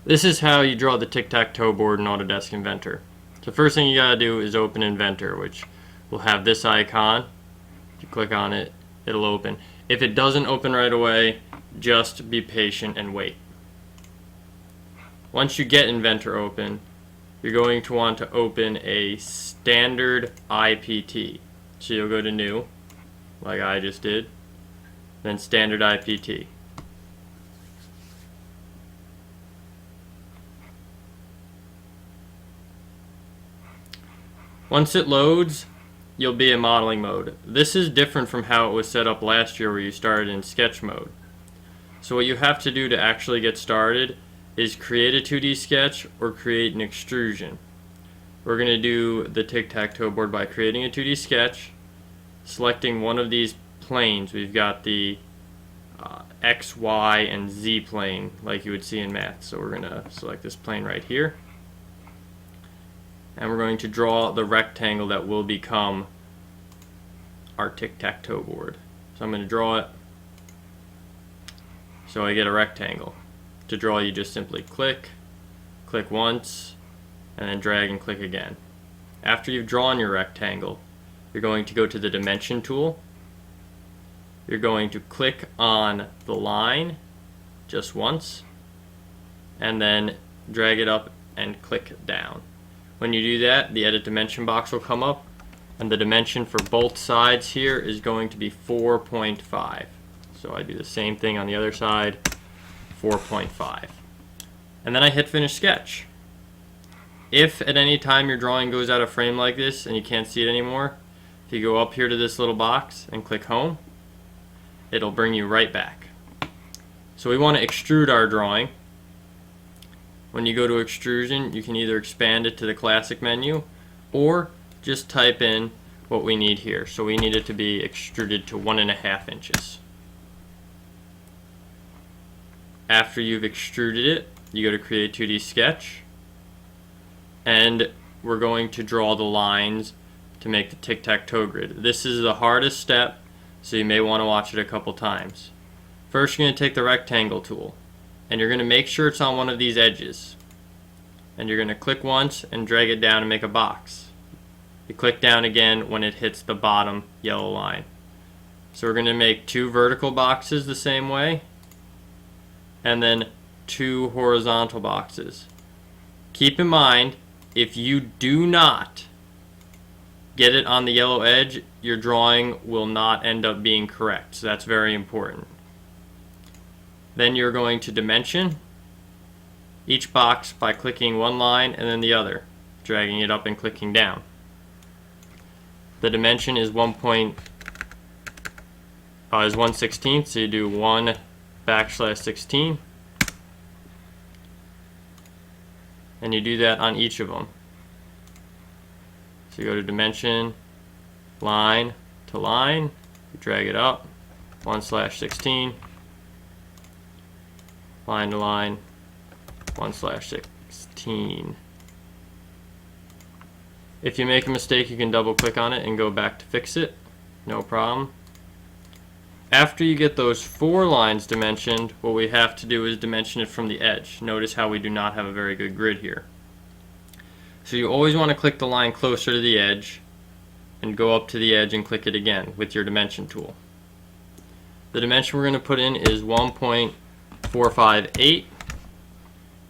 This is how you draw the tic-tac-toe board in Autodesk Inventor. So first thing you gotta do is open Inventor, which will have this icon. If you click on it, it'll open. If it doesn't open right away, just be patient and wait. Once you get Inventor open, you're going to want to open a standard IPT. So you'll go to New, like I just did, then Standard IPT. Once it loads, you'll be in modeling mode. This is different from how it was set up last year where you started in sketch mode. So what you have to do to actually get started is create a 2D sketch or create an extrusion. We're going to do the tic-tac-toe board by creating a 2D sketch, selecting one of these planes. We've got the X, Y, and Z plane like you would see in math. So we're going to select this plane right here. And we're going to draw the rectangle that will become our tic-tac-toe board. So I'm going to draw it so I get a rectangle. To draw, you just simply click once, and then drag and click again. After you've drawn your rectangle, you're going to go to the dimension tool. You're going to click on the line just once, and then drag it up and click down. When you do that, the edit dimension box will come up, and the dimension for both sides here is going to be 4.5. So I do the same thing on the other side, 4.5. And then I hit finish sketch. If at any time your drawing goes out of frame like this and you can't see it anymore, if you go up here to this little box and click home, it'll bring you right back. So we want to extrude our drawing. When you go to extrusion, you can either expand it to the classic menu or just type in what we need here. So we need it to be extruded to 1.5 inches. After you've extruded it, you go to create 2D sketch, and we're going to draw the lines to make the tic-tac-toe grid. This is the hardest step, so you may want to watch it a couple times. First, you're going to take the rectangle tool, and you're going to make sure it's on one of these edges. And you're going to click once and drag it down and make a box. You click down again when it hits the bottom yellow line. So we're going to make 2 vertical boxes the same way, and then 2 horizontal boxes. Keep in mind, if you do not get it on the yellow edge, your drawing will not end up being correct. So that's very important. Then you're going to dimension each box by clicking one line and then the other, dragging it up and clicking down. The dimension is 1/16, so you do 1/16, and you do that on each of them. So you go to dimension, line to line, you drag it up, 1/16, line to line, 1/16. If you make a mistake, you can double click on it and go back to fix it, no problem. After you get those 4 lines dimensioned, what we have to do is dimension it from the edge. Notice how we do not have a very good grid here. So you always want to click the line closer to the edge and go up to the edge and click it again with your dimension tool. The dimension we're going to put in is 1.458,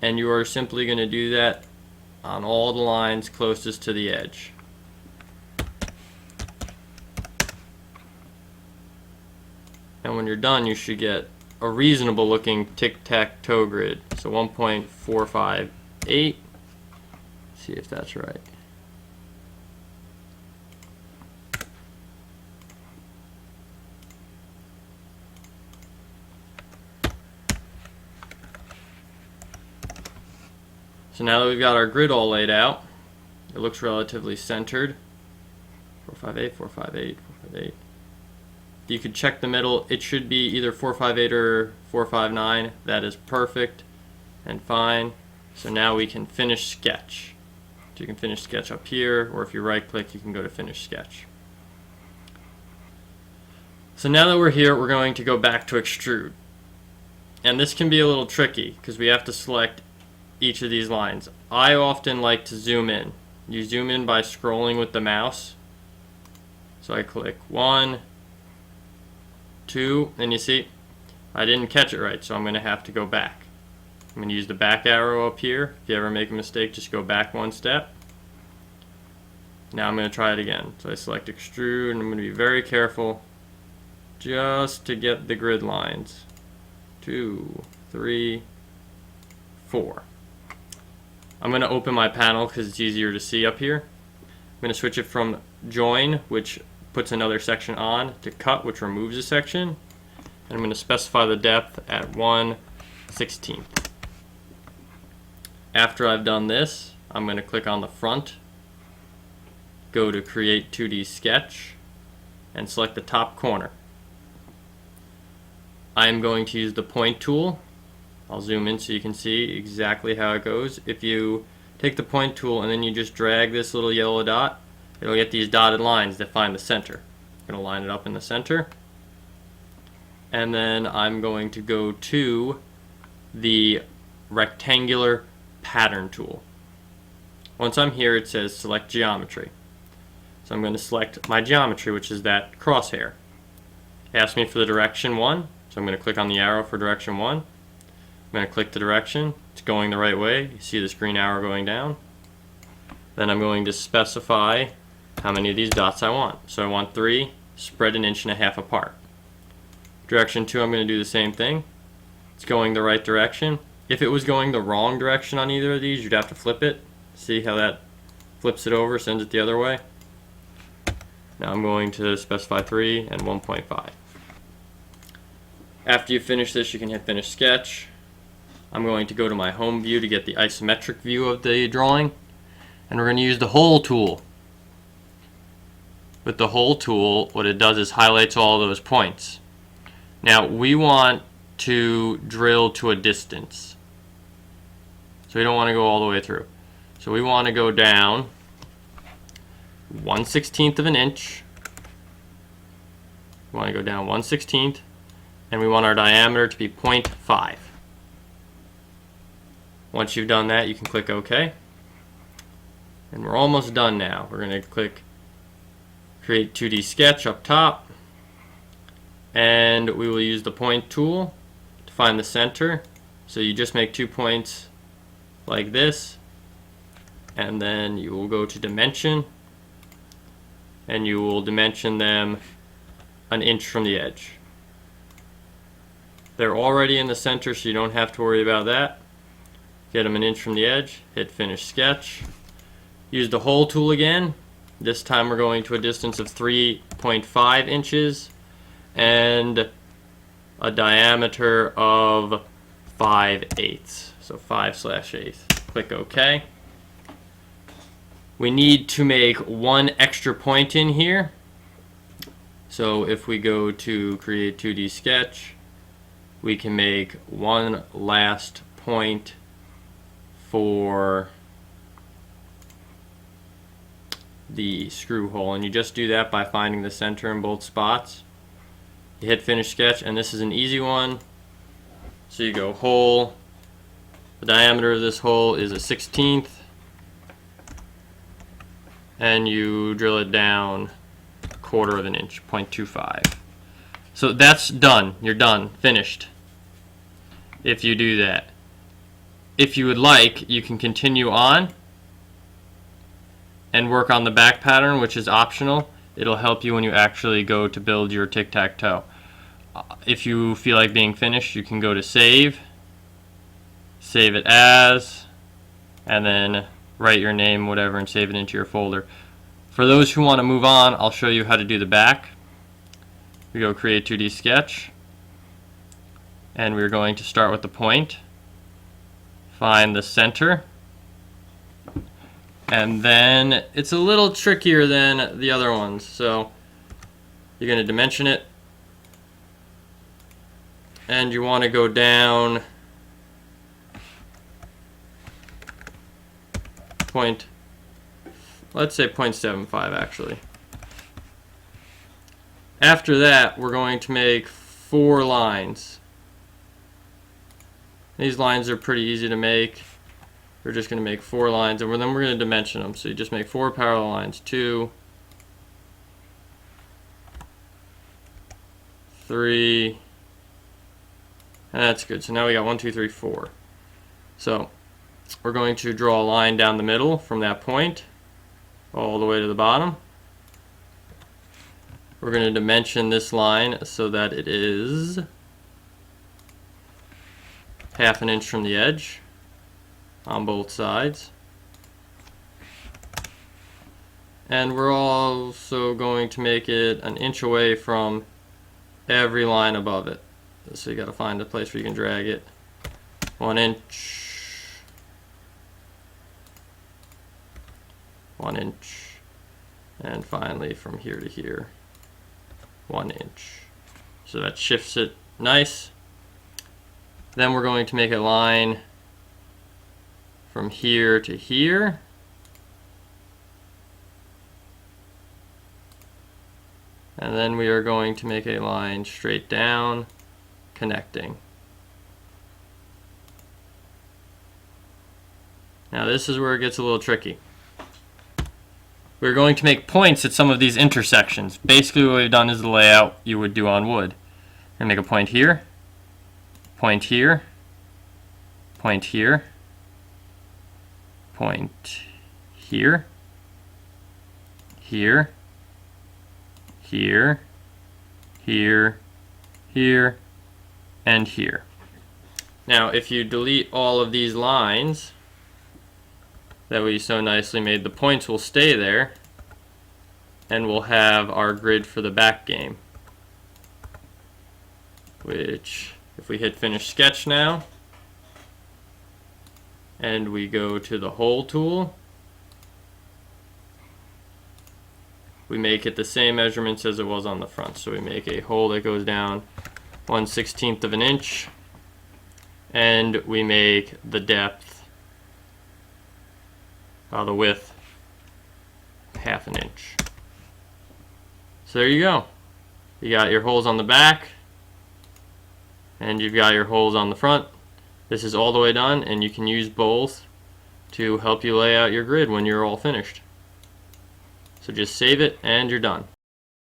and you are simply going to do that on all the lines closest to the edge. And when you're done, you should get a reasonable looking tic-tac-toe grid. So 1.458. See if that's right. So now that we've got our grid all laid out, it looks relatively centered. 458, 458, 458. You could check the middle. It should be either 458 or 459. That is perfect and fine. So now we can finish sketch. So you can finish sketch up here, or if you right click, you can go to finish sketch. So now that we're here, we're going to go back to extrude. And this can be a little tricky because we have to select each of these lines. I often like to zoom in. You zoom in by scrolling with the mouse. So I click 1, 2, and you see I didn't catch it right, so I'm going to have to go back. I'm going to use the back arrow up here. If you ever make a mistake, just go back one step. Now I'm going to try it again. So I select extrude, and I'm going to be very careful just to get the grid lines. 2, 3, 4. I'm going to open my panel because it's easier to see up here. I'm going to switch it from join, which puts another section on, to cut, which removes a section. And I'm going to specify the depth at 1/16. After I've done this, I'm going to click on the front, go to Create 2D Sketch, and select the top corner. I am going to use the point tool. I'll zoom in so you can see exactly how it goes. If you take the point tool and then you just drag this little yellow dot, it'll get these dotted lines that find the center. I'm going to line it up in the center. And then I'm going to go to the rectangular pattern tool. Once I'm here, it says select geometry. So I'm going to select my geometry, which is that crosshair. It asks me for the direction 1, so I'm going to click on the arrow for direction 1. I'm going to click the direction. It's going the right way. You see this green arrow going down. Then I'm going to specify how many of these dots I want. So I want 3 spread 1.5 inches apart. Direction 2, I'm going to do the same thing. It's going the right direction. If it was going the wrong direction on either of these, you'd have to flip it. See how that flips it over, sends it the other way? Now I'm going to specify 3 and 1.5. After you finish this, you can hit Finish Sketch. I'm going to go to my home view to get the isometric view of the drawing. And we're going to use the Hole tool. With the Hole tool, what it does is highlights all those points. Now we want to drill to a distance. So we don't want to go all the way through. So we want to go down 1/16 of an inch. We want to go down 1/16, and we want our diameter to be 0.5. Once you've done that, you can click OK. And we're almost done now. We're going to click Create 2D Sketch up top, and we will use the point tool to find the center. So you just make 2 points like this, and then you will go to Dimension, and you will dimension them 1 inch from the edge. They're already in the center, so you don't have to worry about that. Get them 1 inch from the edge, hit Finish Sketch. Use the Hole tool again. This time we're going to a distance of 3.5 inches and a diameter of 5/8. So 5/8. Click OK. We need to make 1 extra point in here. So if we go to Create 2D Sketch, we can make 1 last point for the screw hole, and you just do that by finding the center in both spots. You hit Finish Sketch, and this is an easy one. So you go hole. The diameter of this hole is 1/16, and you drill it down 1/4 of an inch, 0.25. So that's done. You're done. Finished. If you do that. If you would like, you can continue on and work on the back pattern, which is optional. It'll help you when you actually go to build your tic-tac-toe. If you feel like being finished, you can go to Save, save it as, and then write your name, whatever, and save it into your folder. For those who want to move on, I'll show you how to do the back. We go Create 2D Sketch, and we're going to start with the point. Find the center. And then it's a little trickier than the other ones. So you're going to dimension it. And you want to go down let's say 0.75 actually. After that, we're going to make 4 lines. These lines are pretty easy to make. we're just going to make 4 lines, and then we're going to dimension them. So you just make 4 parallel lines. 2, 3, and that's good. So now we got 1, 2, 3, 4. So we're going to draw a line down the middle from that point all the way to the bottom. We're going to dimension this line so that it is 1/2 inch from the edge on both sides. And we're also going to make it 1 inch away from every line above it. So you got to find a place where you can drag it. 1 inch. 1 inch, and finally from here to here, 1 inch. So that shifts it nice. Then we're going to make a line from here to here. And then we are going to make a line straight down, connecting. Now this is where it gets a little tricky. We're going to make points at some of these intersections. Basically what we've done is the layout you would do on wood. We're going to make a point here, point here, point here, point here, here, here, here, here, and here. Now if you delete all of these lines that we so nicely made, the points will stay there, and we'll have our grid for the back game, which if we hit finish sketch now and we go to the hole tool, we make it the same measurements as it was on the front. So we make a hole that goes down 1/16 of an inch, and we make the depth, the width, 1/2 inch. So there you go. You got your holes on the back, and you've got your holes on the front. This is all the way done, and you can use both to help you lay out your grid when you're all finished. So just save it, and you're done.